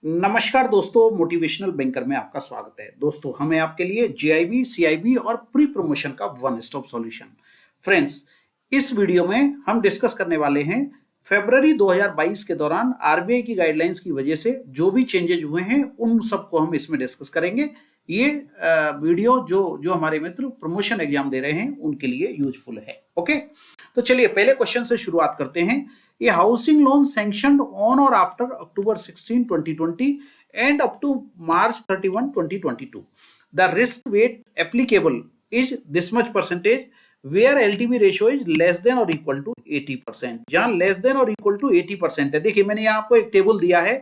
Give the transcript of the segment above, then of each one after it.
नमस्कार दोस्तों, motivational banker में आपका स्वागत है। दोस्तों, हमें आपके लिए जेआईबी, सीआईबी और प्री प्रमोशन का वन स्टॉप सॉल्यूशन। फ्रेंड्स, इस वीडियो में हम डिस्कस करने वाले हैं फरवरी 2022 के दौरान आरबीआई की गाइडलाइंस की वजह से जो भी चेंजेज हुए हैं उन सबको हम इसमें डिस्कस करेंगे। ये वीडियो जो हमारे मित्र प्रमोशन एग्जाम दे रहे हैं उनके लिए यूजफुल है। ओके, तो चलिए पहले क्वेश्चन से शुरुआत करते हैं। A housing loan sanctioned on or after October 16, 2020 and up to March 31, 2022. The risk weight applicable is this much percentage where LTV ratio is less than or equal to 80%. जहां less than or equal to 80% है, देखिए मैंने यहाँ आपको एक table दिया है।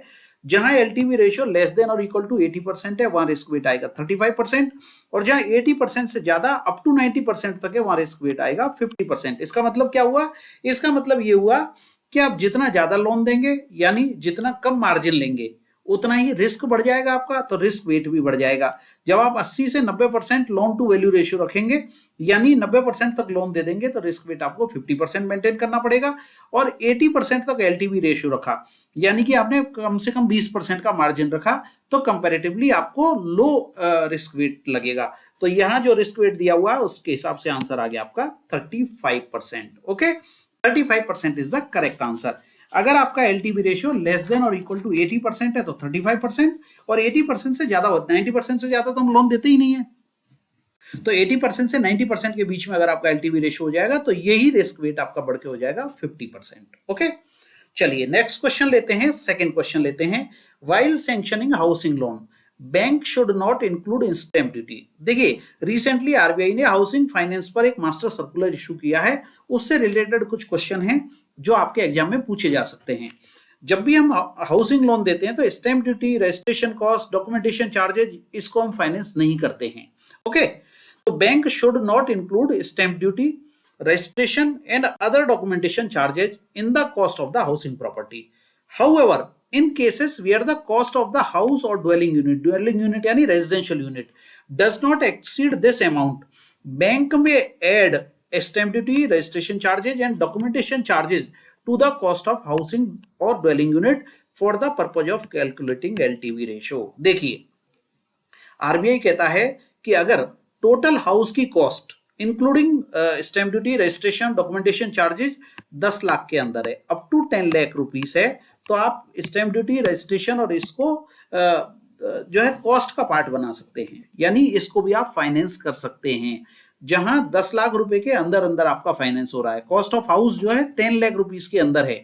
जहां LTV रेशियो लेस देन और इक्वल टू 80% है वहां रिस्क वेट आएगा 35%, और जहां 80% से ज्यादा अप टू 90% तक है वहां रिस्क वेट आएगा 50%। इसका मतलब क्या हुआ? इसका मतलब ये हुआ कि आप जितना ज्यादा लोन देंगे यानी जितना कम मार्जिन लेंगे उतना ही रिस्क बढ़ जाएगा आपका, तो रिस्क वेट भी बढ़ जाएगा। जब आप 80 से 90% लोन टू वैल्यू रेशियो रखेंगे यानी 90% तक लोन दे देंगे तो रिस्क वेट आपको 50% मेंटेन करना पड़ेगा, और 80% तक एलटीवी रेशियो रखा यानी कि आपने कम से कम 20% का मार्जिन रखा तो कंपैरेटिवली आपको लो रिस्क वेट लगेगा। तो यहां जो रिस्क वेट दिया हुआ है उसके हिसाब से आंसर आ गया आपका 35%। Okay, 35% is the correct answer. अगर आपका एलटीवी रेशियो लेस देन और इक्वल टू 80% है तो 35%, और 80% से ज्यादा 90% से ज्यादा तो हम लोन देते ही नहीं है, तो 80% से 90% के बीच में अगर आपका एलटीवी रेशियो हो जाएगा तो यही रिस्क वेट आपका बढ़ के हो जाएगा 50%। ओके, चलिए नेक्स्ट क्वेश्चन लेते हैं। सेकंड क्वेश्चन लेते हैं। While sanctioning housing loan bank should not include stamp duty. देखिए रिसेंटली आरबीआई ने हाउसिंग फाइनेंस पर एक मास्टर सर्कुलर इशू किया है, उससे रिलेटेड कुछ क्वेश्चन हैं जो आपके एग्जाम में पूछे जा सकते हैं। जब भी हम हाउसिंग लोन देते हैं तो stamp duty, registration cost, documentation charges, इसको हम फाइनेंस नहीं करते हैं। ओके, तो bank should not include stamp duty, registration and other documentation charges in the cost of the housing property. However, in cases where the cost of the house or dwelling unit यानी residential unit does not exceed this amount, bank may add stamp duty, registration charges and documentation charges to the cost of housing or dwelling unit for the purpose of calculating LTV ratio. देखिए RBI कहता है कि अगर total house की cost including stamp duty, registration, documentation charges 10 lakh के अंदर है, up to 10 lakh rupees है, तो आप स्टैंप ड्यूटी, रजिस्ट्रेशन और इसको जो है कॉस्ट का पार्ट बना सकते हैं, यानी इसको भी आप फाइनेंस कर सकते हैं। जहां 10 लाख रुपए के अंदर अंदर आपका फाइनेंस हो रहा है, कॉस्ट ऑफ हाउस जो है 10 लाख रुपीस के अंदर है,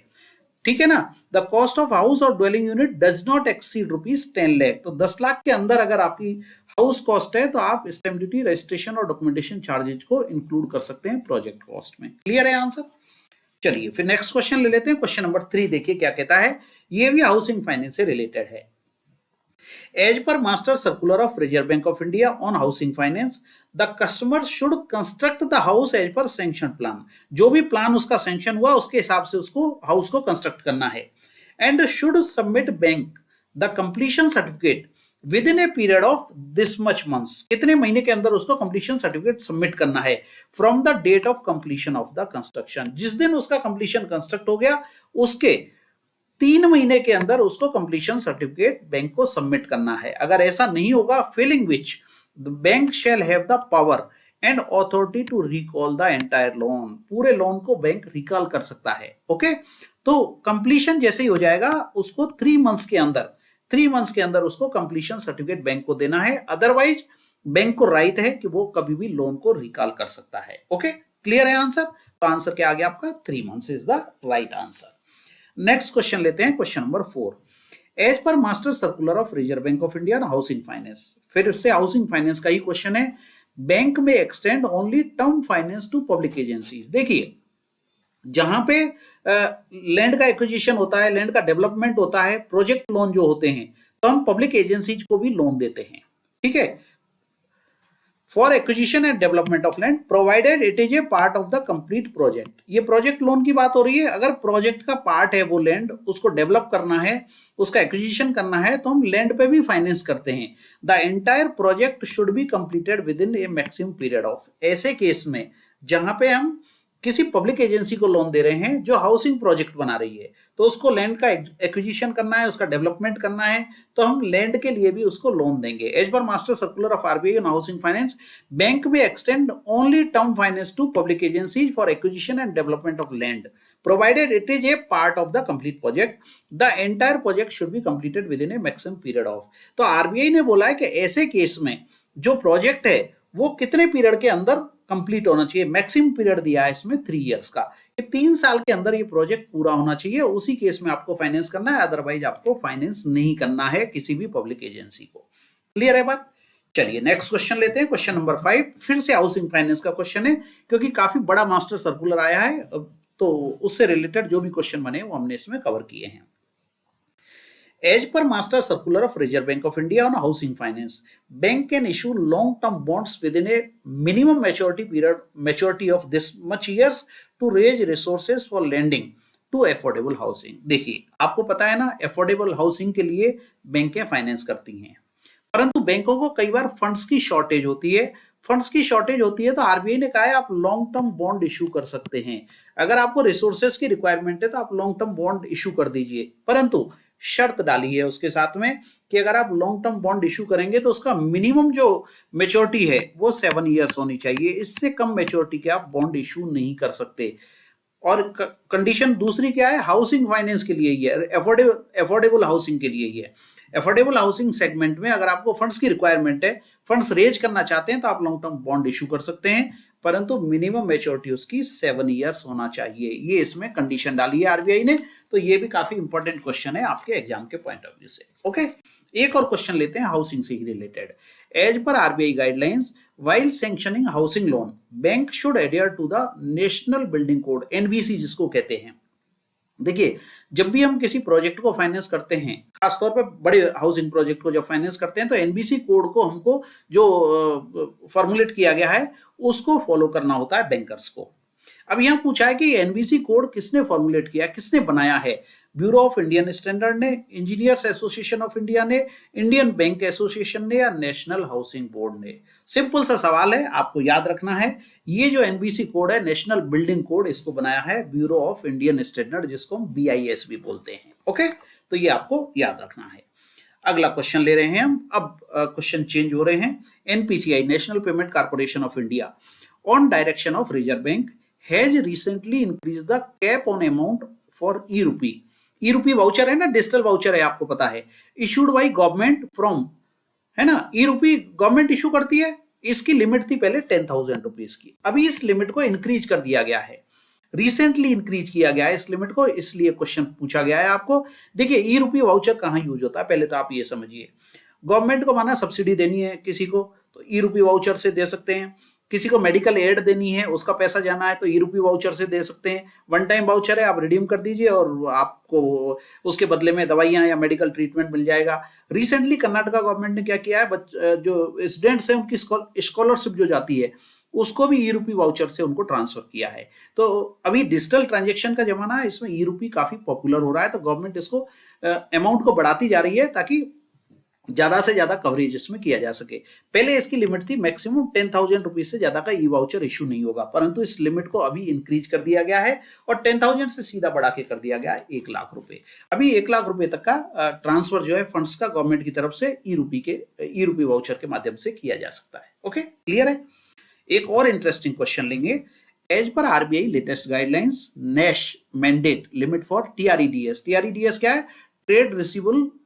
ठीक है ना। द कॉस्ट ऑफ हाउस और dwelling unit does not exceed rupees 10 lakh, तो 10 लाख के अंदर अगर आपकी हाउस कॉस्ट है तो आप स्टैंप ड्यूटी, रजिस्ट्रेशन और डॉक्यूमेंटेशन चार्जेज को इंक्लूड कर सकते हैं प्रोजेक्ट कॉस्ट में। क्लियर है आंसर? चलिए फिर नेक्स्ट क्वेश्चन ले लेते हैं। क्वेश्चन नंबर 3 देखिए क्या कहता है, ये भी हाउसिंग फाइनेंस से रिलेटेड है। As per master circular of reserve Bank of India on housing finance, the customer should construct the house as per sanction plan. जो भी प्लान उसका सैंक्शन हुआ उसके हिसाब से उसको हाउस को कंस्ट्रक्ट करना है, and should submit bank the completion certificate with in a period of this much months. कितने महीने के अंदर उसको कंप्लीशन सर्टिफिकेट सबमिट करना है from the date of completion of the construction. जिस दिन उसका कंप्लीशन कंस्ट्रक्ट हो गया उसके 3 महीने के अंदर उसको कंप्लीशन सर्टिफिकेट बैंक को सबमिट करना है। अगर ऐसा नहीं होगा, failing which the bank shall have the power and authority to recall the entire loan. पूरे लोन को बैंक रिकॉल कर सकता है। ओके, तो कंप्लीशन जैसे ही हो जाएगा उसको 3 मंथ्स के अंदर उसको कंप्लीशन सर्टिफिकेट बैंक को देना है, अदरवाइज बैंक को राइट है कि वो कभी भी लोन को रिकॉल कर सकता है। ओके, क्लियर है आंसर? तो आंसर क्या आ गया आपका? 3 months is the right answer. Next question लेते हैं, question number 4। As per master circular of reserve Bank of India housing finance, फिर से हाउसिंग फाइनेंस का ही क्वेश्चन है। बैंक में extend only term finance to public agencies. देखिए जहां पे लैंड का एक्विजिशन होता है, लैंड का डेवलपमेंट होता है, प्रोजेक्ट लोन जो होते हैं, तो हम पब्लिक एजेंसीज को भी लोन देते हैं, ठीक है, for acquisition and development of land provided it is a part of the complete project. ये प्रोजेक्ट लोन की बात हो रही है। अगर प्रोजेक्ट का पार्ट है वो लैंड, उसको डेवलप करना है, उसका एक्विजिशन करना है, तो हम लैंड पे भी फाइनेंस करते हैं। The entire project should be completed with in A maximum period of. ऐसे केस में जहां पे हम किसी पब्लिक एजेंसी को लोन दे रहे हैं जो हाउसिंग प्रोजेक्ट बना रही है, तो उसको लैंड का एक्विजिशन करना है, उसका डेवलपमेंट करना है, तो हम लैंड के लिए भी उसको लोन देंगे। As per master circular of RBI on housing finance, bank में extend only term finance to public agencies for acquisition and development of land provided it is a part of the complete project. The entire project should be completed within a maximum period of. तो RBI ने बोला है कि ऐसे case में जो project है वो कितने पीरियड के अंदर कंप्लीट होना चाहिए। मैक्सिमम पीरियड दिया है इसमें 3 इयर्स का, कि 3 साल के अंदर ये प्रोजेक्ट पूरा होना चाहिए, उसी केस में आपको फाइनेंस करना है, अदरवाइज आपको फाइनेंस नहीं करना है किसी भी पब्लिक एजेंसी को। क्लियर है बात? चलिए नेक्स्ट क्वेश्चन लेते हैं, क्वेश्चन नंबर 5। फिर से हाउसिंग फाइनेंस का क्वेश्चन है, क्योंकि काफी बड़ा मास्टर सर्कुलर आया है, तो उससे रिलेटेड जो भी क्वेश्चन बने वो हमने इसमें कवर किए हैं। As per master circular of reserve Bank of India on housing finance, bank can issue long term bonds within a minimum maturity of this much years to raise resources for lending to affordable housing. देखिए आपको पता है ना, affordable housing के लिए बैंकें finance करती हैं, परंतु बैंकों को कई बार फंड्स की शॉर्टेज होती है। फंड्स की शॉर्टेज होती है तो आरबीआई ने कहा है आप लॉन्ग टर्म बॉन्ड इशू कर सकते हैं। अगर आपको रिसोर्सेज की रिक्वायरमेंट है तो आप लॉन्ग टर्म बॉन्ड इशू कर दीजिए, परंतु शर्त डाली है उसके साथ में कि अगर आप लॉन्ग टर्म बॉन्ड इशू करेंगे तो उसका मिनिमम जो मेच्योरिटी है वो 7 इयर्स होनी चाहिए, इससे कम मेच्योरिटी के आप बॉन्ड इशू नहीं कर सकते। और कंडीशन दूसरी क्या है, हाउसिंग फाइनेंस के लिए ही है, अफोर्डेबल हाउसिंग के लिए ही है। अफोर्डेबल हाउसिंग सेगमेंट में अगर आपको फंड्स की रिक्वायरमेंट है, फंड्स रेज करना चाहते हैं, तो आप लॉन्ग टर्म बॉन्ड इशू कर सकते हैं, परंतु मिनिमम मैच्योरिटी उसकी 7 इयर्स होना चाहिए। ये इसमें कंडीशन डाली है आरबीआई ने, तो ये भी काफी इंपॉर्टेंट क्वेश्चन है आपके एग्जाम के पॉइंट ऑफ व्यू से। ओके, एक और क्वेश्चन लेते हैं हाउसिंग से ही related. As per RBI guidelines, while sanctioning housing loan, bank should adhere to the national building code, NBC जिसको कहते हैं। देखिए जब भी हम किसी प्रोजेक्ट को फाइनेंस करते हैं, खासतौर पर बड़े हाउसिंग प्रोजेक्ट को जब फाइनेंस करते हैं, तो एनबीसी कोड को हमको जो फॉर्मुलेट किया गया है उसको फॉलो करना होता है बैंकर्स को। अब यहाँ पूछा है कि एनबीसी कोड किसने फॉर्मुलेट किया, किसने बनाया है? ब्यूरो ऑफ इंडियन स्टैंडर्ड ने, इंजीनियर्स एसोसिएशन ऑफ इंडिया ने, इंडियन बैंक एसोसिएशन ने, या नेशनल हाउसिंग बोर्ड ने? सिंपल सा सवाल है, आपको याद रखना है, ये जो एनबीसी कोड है, नेशनल बिल्डिंग कोड, इसको बनाया है ब्यूरो ऑफ इंडियन स्टैंडर्ड, जिसको हम बीआईएस भी बोलते हैं। ओके, तो ये आपको याद रखना है। अगला क्वेश्चन ले रहे हैं हम, अब क्वेश्चन चेंज हो रहे हैं। NPCI, national payment corporation of India, on direction of reserve bank, has recently increase the cap on amount for e rupee. E रूपी वाउचर है ना, डिजिटल वाउचर है, आपको पता है, इशूड बाई गवर्नमेंट फ्रॉम, है ना, ई रूपी गवर्नमेंट इशू करती है। इसकी लिमिट थी पहले 10,000 रुपीज की, अभी इस लिमिट को इंक्रीज कर दिया गया है, रिसेंटली इंक्रीज किया गया है इस लिमिट को, इसलिए क्वेश्चन पूछा गया है आपको। देखिए ई रूपी वाउचर कहाँ यूज होता है, पहले तो आप ये समझिए। गवर्नमेंट को माना सब्सिडी देनी है किसी को, तो ई रूपी वाउचर से दे सकते हैं। किसी को मेडिकल एड देनी है, उसका पैसा जाना है, तो ई रूपी वाउचर से दे सकते हैं। वन टाइम वाउचर है, आप रिडीम कर दीजिए और आपको उसके बदले में दवाइयां या मेडिकल ट्रीटमेंट मिल जाएगा। रिसेंटली कर्नाटका गवर्नमेंट ने क्या किया है, जो स्टूडेंट्स हैं उनकी स्कॉलरशिप जो जाती है उसको भी ई रूपी वाउचर से उनको ट्रांसफर किया है। तो अभी डिजिटल ट्रांजेक्शन का जमाना है, इसमें ई रूपी काफी पॉपुलर हो रहा है, तो गवर्नमेंट इसको अमाउंट को बढ़ाती जा रही है ताकि ज्यादा से ज्यादा कवरेज इसमें किया जा सके। पहले इसकी लिमिट थी मैक्सिमम 10,000 रुपीज से ज्यादा का ई वाउचर इशू नहीं होगा, परंतु इस लिमिट को अभी इंक्रीज कर दिया गया है और 10,000 से सीधा बढ़ा के कर दिया गया है 1 लाख रुपए। अभी 1 लाख रुपए तक का ट्रांसफर जो है फंड्स का गवर्नमेंट की तरफ से ई रूपी वाउचर के माध्यम से किया जा सकता है। ओके, क्लियर है। एक और इंटरेस्टिंग क्वेश्चन लेंगे। As per RBI latest guidelines, NACH mandate limit for TREDS. TREDS क्या है? Trade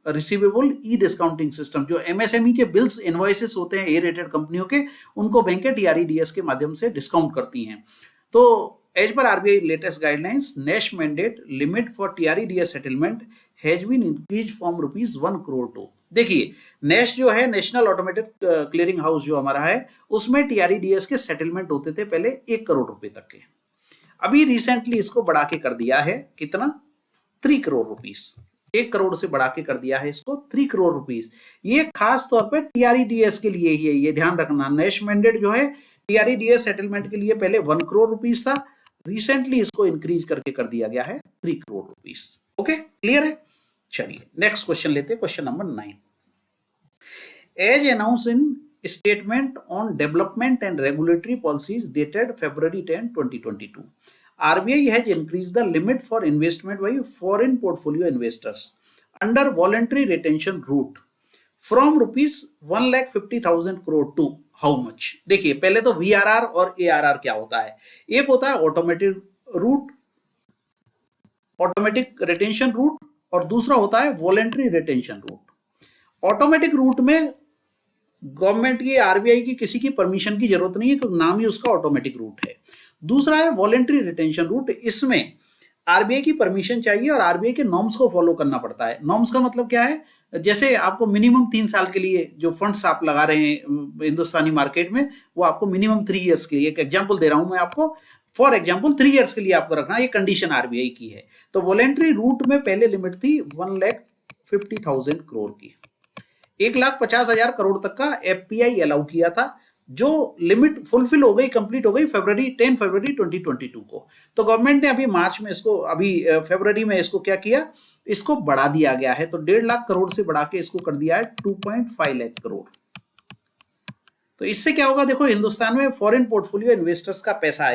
receivable e discounting system. जो एमएसएमई के बिल्स इनवॉइसेस होते हैं ए रेटेड कंपनियों के, उनको बैंकें टीआरईडीएस के माध्यम से डिस्काउंट करती हैं। तो as per RBI latest guidelines, NACH mandate limit for TREDS settlement has been increase from ₹1 crore to. देखिए नैश जो है, नेशनल ऑटोमेटेड क्लियरिंग हाउस जो हमारा है, उसमें टीआरईडीएस के सेटलमेंट होते थे पहले 1 करोड़ रुपए तक के। अभी रिसेंटली इसको बढ़ा के कर दिया है, कितना? 3 करोड़ रुपीस। 1 करोड़ से बढ़ा के कर दिया है इसको 3 करोड़ रुपीस। ये खास तौर पर टीआरईडीएस के लिए ही है, ये ध्यान रखना। नैश मैंडेट जो है टीआरईडीएस सेटलमेंट के लिए पहले 1 करोड़ रुपीस था, रिसेंटली इसको इंक्रीज करके कर दिया गया है 3 करोड़ रुपीस। ओके, क्लियर है। चलिए नेक्स्ट क्वेश्चन लेते हैं, question number 9। As announce in statement on development and regulatory policies dated February 10, 2022. RBI has increased the limit for investment by foreign portfolio investors under voluntary retention route from rupees 1,50,000 crore to how much. देखिए पहले तो VRR और ARR क्या होता है। एक होता है automatic route, automatic retention route, और दूसरा होता है voluntary retention route. Automatic route में गवर्नमेंट की, आरबीआई की किसी की परमिशन की जरूरत नहीं है क्योंकि नाम ही उसका ऑटोमेटिक रूट है। दूसरा है वॉलेंट्री रिटेंशन रूट, इसमें आरबीआई की परमिशन चाहिए और आरबीआई के नॉर्म्स को फॉलो करना पड़ता है। नॉर्म्स का मतलब क्या है, जैसे आपको मिनिमम 3 साल के लिए जो फंड्स आप लगा रहे हैं हिंदुस्तानी मार्केट में, वो आपको मिनिमम 3 इयर्स के लिए, एक एग्जांपल दे रहा हूं मैं आपको, फॉर एग्जांपल 3 इयर्स के लिए आपको रखना, ये कंडीशन आरबीआई की है। तो वॉलेंट्री रूट में पहले लिमिट थी 1,50,000 करोड़ की, 1,50,000 करोड़ तक का एफपीआई अलाउ किया था, जो लिमिट फुलफिल हो गई, कंप्लीट हो गई 10 फरवरी 2022 को। तो गवर्नमेंट ने अभी मार्च में इसको, अभी फरवरी में इसको क्या किया, इसको बढ़ा दिया गया है। तो 1.5 लाख करोड़ से बढ़ा के इसको कर दिया है 2.5 लाख करोड़। तो इससे क्या होगा, देखो हिंदुस्तान में फॉरेन पोर्टफोलियो इन्वेस्टर्स का पैसा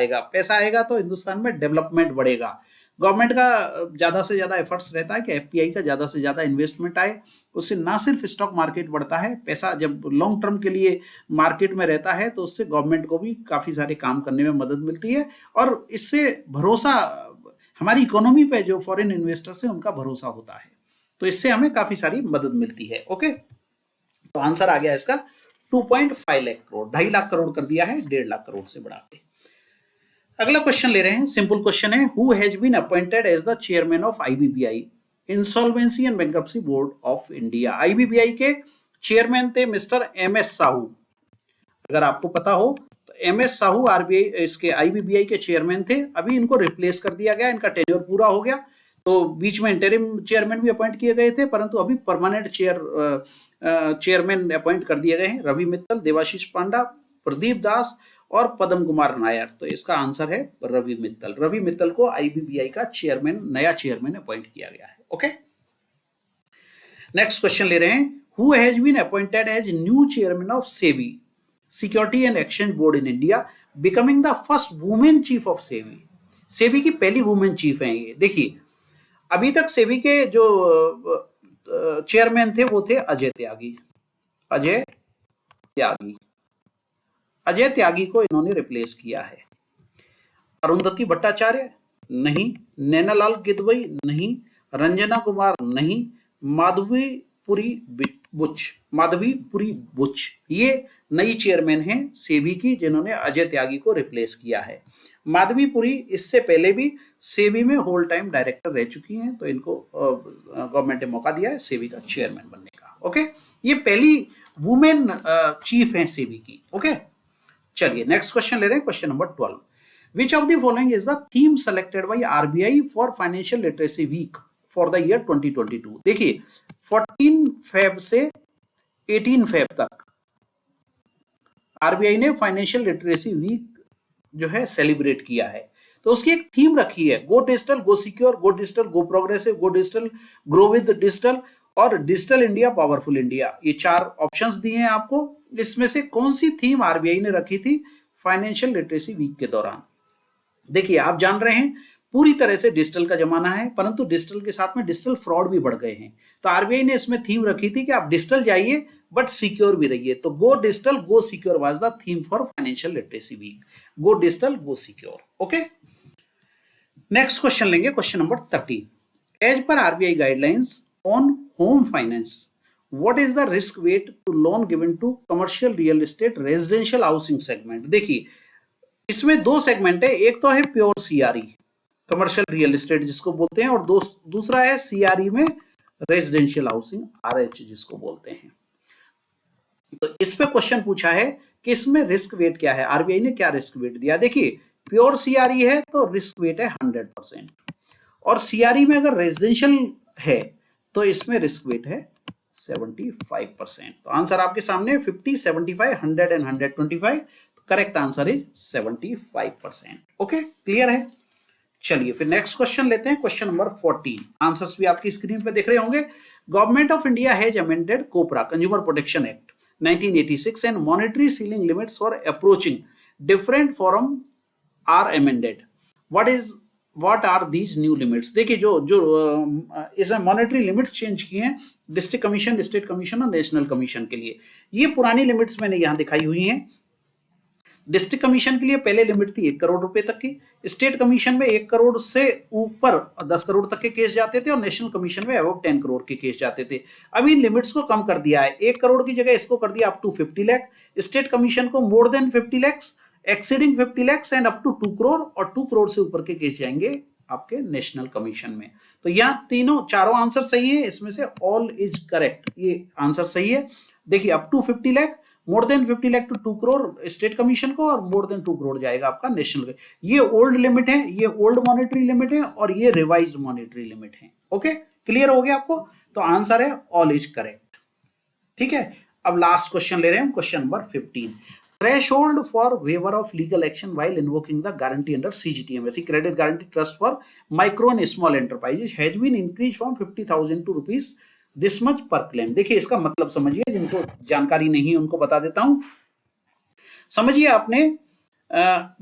आएगा तो हिंदुस्तान में डेवलपमेंट बढ़ेगा। गवर्नमेंट का ज्यादा से ज्यादा एफर्ट्स रहता है कि एफपीआई का ज्यादा से ज्यादा इन्वेस्टमेंट आए, उससे ना सिर्फ स्टॉक मार्केट बढ़ता है, पैसा जब लॉन्ग टर्म के लिए मार्केट में रहता है तो उससे गवर्नमेंट को भी काफी सारे काम करने में मदद मिलती है, और इससे भरोसा, हमारी इकोनॉमी पे जो फॉरेन इन्वेस्टर्स है उनका भरोसा होता है, तो इससे हमें काफी सारी मदद मिलती है। ओके, तो आंसर आ गया इसका 2.5 लाख करोड़, 2.5 लाख करोड़ कर दिया है 1.5 लाख करोड़ से बढ़ा के। अगला क्वेश्चन ले रहे हैं, सिंपल क्वेश्चन है, who has been appointed as the chairman of IBBI insolvency and bankruptcy board of India. IBBI के चेयरमैन थे मिस्टर एमएस साहू। अगर आपको पता हो तो एमएस साहू आरबीआई, इसके आईबीबीआई के चेयरमैन थे, अभी इनको रिप्लेस कर दिया गया, इनका टेन्योर पूरा हो गया। तो बीच में इंटरिम चेयरमैन भी अपॉइंट किए गए थे, परंतु अभी परमानेंट चेयरमैन अपॉइंट कर दिए गए हैं, रवि मित्तल, देवाशीष पांडा, प्रदीप दास और पदम कुमार नायर। तो इसका आंसर है रवि मित्तल। रवि मित्तल को आईबीबीआई का चेयरमैन, नया चेयरमैन अपॉइंट किया गया है। ओके, नेक्स्ट क्वेश्चन ले रहे हैं, who has been appointed as new chairman of SEBI security and exchange board in India, becoming the first women chief of SEBI. SEBI की पहली वुमेन चीफ हैं ये। देखिए अभी तक सेबी के जो चेयरमैन थे वो थे अजय त्यागी। अजय त्यागी को इन्होंने रिप्लेस किया है। अरुंधति भट्टाचार्य नहीं, नैनालाल किदवई नहीं, रंजना कुमार नहीं, माधवीपुरी बुच ये नई चेयरमैन हैं सेबी की, जिन्होंने अजय त्यागी को रिप्लेस किया है। माधवीपुरी इससे पहले भी सेबी में होल टाइम डायरेक्टर रह चुकी हैं, तो इनको गवर्नमेंट ने मौका दिया है सेबी का चेयरमैन बनने का। ओके, ये पहली वुमेन चीफ हैं सेबी की। ओके, चलिए नेक्स्ट क्वेश्चन ले रहे हैं, question number 12। Which of the following is the theme selected by RBI for Financial Literacy Week for the year 2022? देखिए 14 फेब से 18 फेब तक आरबीआई ने फाइनेंशियल लिटरेसी वीक जो है सेलिब्रेट किया है। तो उसकी एक थीम रखी है, गो digital, go secure, go digital, go progressive, go digital, grow with digital और डिजिटल इंडिया, पावरफुल इंडिया। ये 4 ऑप्शंस दिए हैं आपको। इसमें से कौन सी थीम आरबीआई ने रखी थी फाइनेंशियल लिटरेसी वीक के दौरान? देखिए आप जान रहे हैं पूरी तरह से डिजिटल का जमाना है, परंतु डिजिटल के साथ में डिजिटल फ्रॉड भी बढ़ गए हैं। तो आरबीआई ने इसमें थीम रखी थी कि आप डिजिटल जाइए बट सिक्योर भी रहिए। तो go digital go secure was the theme for financial literacy week. Go digital go secure. Okay, next question लेंगे, question number 13। As per RBI guidelines on home finance, what is the risk weight to loan given to commercial real estate residential housing segment? देखिए इसमें 2 segment है, एक तो है pure CRE commercial real estate जिसको बोलते हैं, और दूसरा है सीआरई में रेजिडेंशियल हाउसिंग आरएच जिसको बोलते हैं। तो इस पे क्वेश्चन पूछा है कि इसमें रिस्क वेट क्या है, आरबीआई ने क्या रिस्क वेट दिया। देखिए प्योर सीआरई है तो रिस्क वेट है 100%, और सीआरई में अगर रेजिडेंशियल है तो इसमें रिस्क वेट है 75%। तो आंसर आपके सामने 50, 75, 100 and 125। Correct answer is 75%। Okay, clear है। चलिए फिर नेक्स्ट क्वेश्चन लेते हैं, क्वेश्चन नंबर 14। आंसर्स भी आपकी स्क्रीन पे दिख रहे होंगे। Government of India has amended COPRA consumer protection act 1986 and monetary ceiling limits for approaching different forum are amended. What are these new limits? देखिए जो जो इसमें मॉनेटरी लिमिट्स चेंज किए हैं डिस्ट्रिक्ट कमीशन, स्टेट कमीशन और national commission के लिए। ये पुरानी लिमिट्स मैंने यहां दिखाई हुई हैं। डिस्ट्रिक्ट कमीशन के लिए पहले लिमिट थी 1 करोड़ रुपए तक की, स्टेट कमीशन में 1 करोड़ से ऊपर 10 करोड़ तक के केस जाते थे और नेशनल कमीशन में अबाउट 10 करोड़ के केस जाते थे। अभी इन लिमिट्स को कम कर दिया है, 1 करोड़ की जगह इसको कर दिया up to 50 lakh, state commission को more than 50 lakh, exceeding 50 lakh and up to 2 crore, और 2 करोड़ से ऊपर के केस जाएंगे आपके नेशनल कमीशन में। तो यहाँ चारों आंसर सही है, इसमें से ऑल इज करेक्ट, ये आंसर सही है। देखिए up to 50 lakh, more than 50 lakh to 2 crore state commission को, और मोर देन 2 करोड़ जाएगा आपका नेशनल। ये ओल्ड लिमिट है, ये ओल्ड मॉनेटरी लिमिट है, और ये रिवाइज्ड मॉनेटरी लिमिट है। ओके, क्लियर हो गया आपको? तो आंसर है ऑल इज करेक्ट। ठीक है, अब लास्ट क्वेश्चन ले रहे हैं हम, question number 15। Threshold for waiver of legal action while invoking the guarantee under CGTMSE Credit Guarantee Trust for Micro and Small Enterprises has been increased from 50,000 to rupees this much per claim। देखिए इसका मतलब समझिए, जिनको जानकारी नहीं है उनको बता देता हूं। समझिए आपने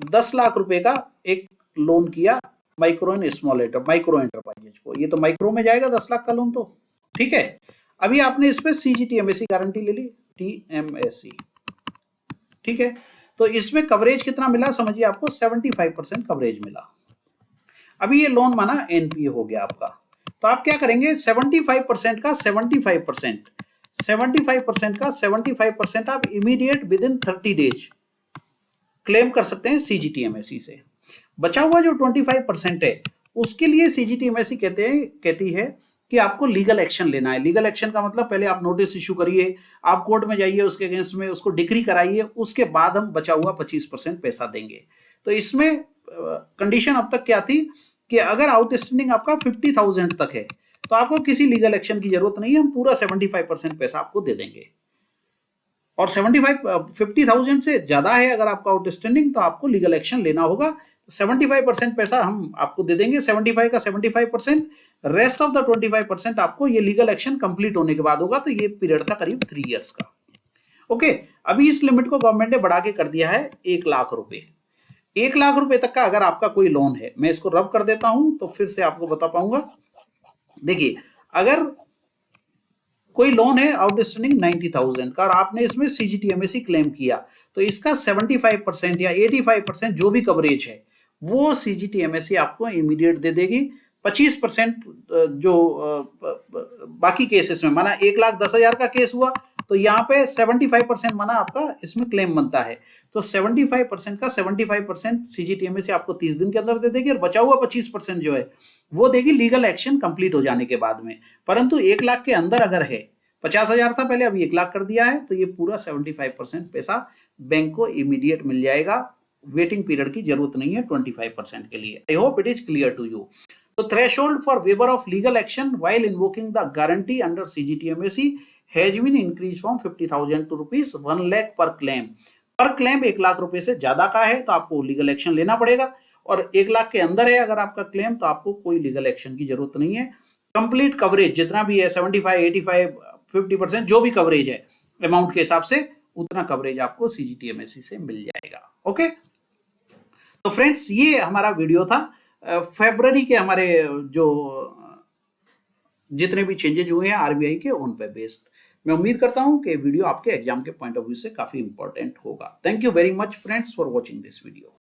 10 लाख रुपए का एक लोन किया माइक्रो एंटरप्राइजेज को, ये तो माइक्रो में जाएगा 10 लाख का लोन तो, ठीक है। अभी आपने इस पे CGTMSE गारंटी ले ली, TMSE, ठीक है। तो इसमें कवरेज कितना मिला समझिए, आपको 75% कवरेज मिला। अभी ये लोन माना NPA हो गया आपका, तो आप क्या करेंगे, 75% का 75% आप immediate with in 30 days claim कर सकते हैं CGTMSE से। बचा हुआ जो 25% है उसके लिए CGTMSE कहती है कि आपको लीगल एक्शन लेना है। लीगल एक्शन का मतलब पहले आप नोटिस इशू करिए, आप कोर्ट में जाइए, उसके अगेंस्ट में उसको डिक्री कराइए, उसके बाद हम बचा हुआ 25% पैसा देंगे। तो इसमें कंडीशन अब तक क्या थी कि अगर आउटस्टैंडिंग आपका 50,000 तक है तो आपको किसी लीगल एक्शन की जरूरत नहीं है, हम पूरा 75% पैसा आपको दे देंगे। और 50,000 से ज्यादा है अगर आपका आउटस्टैंडिंग, तो आपको लीगल एक्शन लेना होगा। 75% पैसा हम आपको दे देंगे, 75 का 75%, रेस्ट ऑफ द 25% आपको ये लीगल एक्शन कंप्लीट होने के बाद होगा। तो ये पीरियड था करीब 3 इयर्स का। ओके, अभी इस लिमिट को गवर्नमेंट ने बढ़ा के कर दिया है 1 लाख रुपए। 1 लाख रुपए तक का अगर आपका कोई लोन है, मैं इसको रब कर देता हूं तो फिर से आपको बता पाऊंगा। देखिए अगर कोई लोन है आउटस्टैंडिंग 90,000 का और आपने इसमें CGTMSE क्लेम किया, तो इसका 75% या 85% जो भी कवरेज है वो CGTMSE आपको इमीडिएट दे देगी। 25% जो बाकी केसेस में, माना 1,10,000 का केस हुआ तो यहाँ पे 75% माना आपका इसमें क्लेम बनता है, तो 75% का 75% CGTMSE आपको 30 दिन के अंदर दे देगी, और बचा हुआ 25% जो है वो देगी लीगल एक्शन कंप्लीट हो जाने के बाद में। परंतु 1 लाख के अंदर अगर है, 50,000 था पहले, अभी 1 लाख कर दिया है, तो ये पूरा 75% पैसा बैंक को इमीडिएट मिल जाएगा। वेटिंग पीरियड की जरूरत नहीं है 25% के लिए। I hope it is clear to you. तो threshold for waiver of legal action while invoking the guarantee under CGTMSE has been increase from 50,000 to rupees 1 lakh per claim. पर क्लेम 1 लाख रुपए से ज्यादा का है तो आपको लीगल एक्शन लेना पड़ेगा, और 1 लाख के अंदर है अगर आपका क्लेम तो आपको कोई लीगल एक्शन की जरूरत नहीं है। कंप्लीट कवरेज जितना भी है 75, 85, 50% जो भी कवरेज है अमाउंट के हिसाब से, उतना कवरेज आपको CGTMSE से मिल जाएगा। ओके, तो फ्रेंड्स ये हमारा वीडियो था फरवरी के हमारे जो जितने भी चेंजेज हुए हैं RBI के, उन पे बेस्ड। मैं उम्मीद करता हूं कि वीडियो आपके एग्जाम के पॉइंट ऑफ व्यू से काफी इंपॉर्टेंट होगा। Thank you very much friends for watching this video.